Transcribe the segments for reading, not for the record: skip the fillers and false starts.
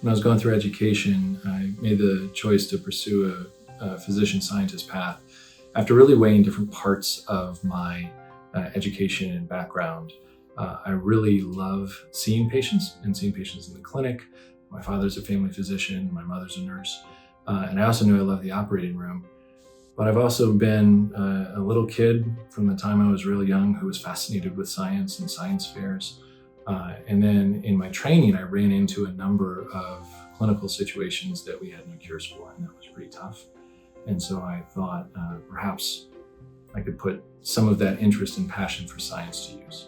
When I was going through education, I made the choice to pursue a physician-scientist path after really weighing different parts of my education and background. I really love seeing patients and seeing patients in the clinic. My father's a family physician, my mother's a nurse, and I also knew I loved the operating room. But I've also been a little kid from the time I was really young who was fascinated with science and science fairs. And then in my training, I ran into a number of clinical situations that we had no cures for, and that was pretty tough. And so I thought perhaps I could put some of that interest and passion for science to use.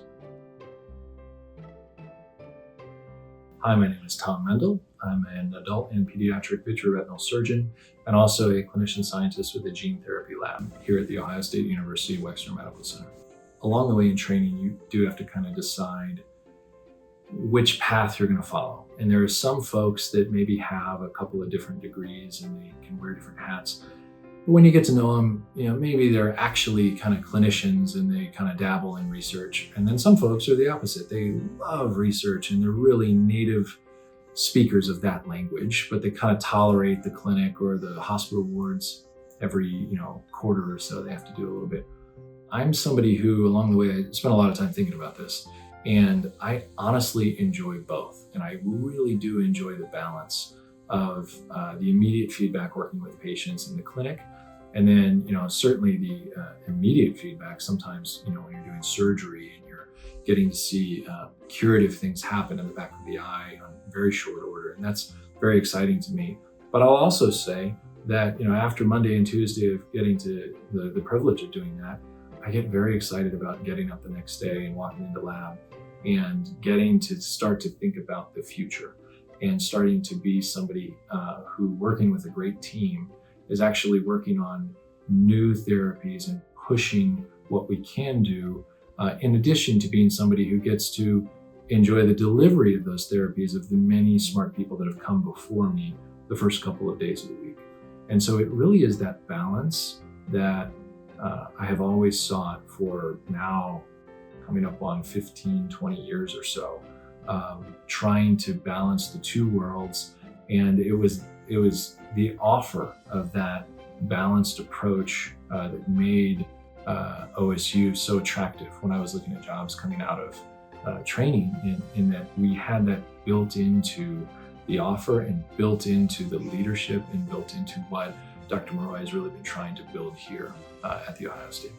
Hi, my name is Tom Mendel. I'm an adult and pediatric vitreoretinal surgeon and also a clinician-scientist with a gene therapy lab here at The Ohio State University Wexner Medical Center. Along the way in training, you do have to kind of decide which path you're going to follow. And there are some folks that maybe have a couple of different degrees and they can wear different hats. But when you get to know them, maybe they're actually kind of clinicians and they kind of dabble in research. And then some folks are the opposite. They love research and they're really native speakers of that language, but they kind of tolerate the clinic or the hospital wards every, quarter or so. They have to do a little bit. I'm somebody who, along the way, I spent a lot of time thinking about this. And I honestly enjoy both. And I really do enjoy the balance of the immediate feedback working with patients in the clinic. And then, certainly the immediate feedback sometimes, when you're doing surgery and you're getting to see curative things happen in the back of the eye on very short order. And that's very exciting to me. But I'll also say that, after Monday and Tuesday of getting to the privilege of doing that, I get very excited about getting up the next day and walking into lab and getting to start to think about the future and starting to be somebody who, working with a great team, is actually working on new therapies and pushing what we can do, in addition to being somebody who gets to enjoy the delivery of those therapies of the many smart people that have come before me the first couple of days of the week. And so it really is that balance that I have always sought for now coming up on 15, 20 years or so, trying to balance the two worlds. And it was the offer of that balanced approach that made OSU so attractive when I was looking at jobs coming out of training, in that we had that built into the offer and built into the leadership and built into what Dr. Murray has really been trying to build here at The Ohio State.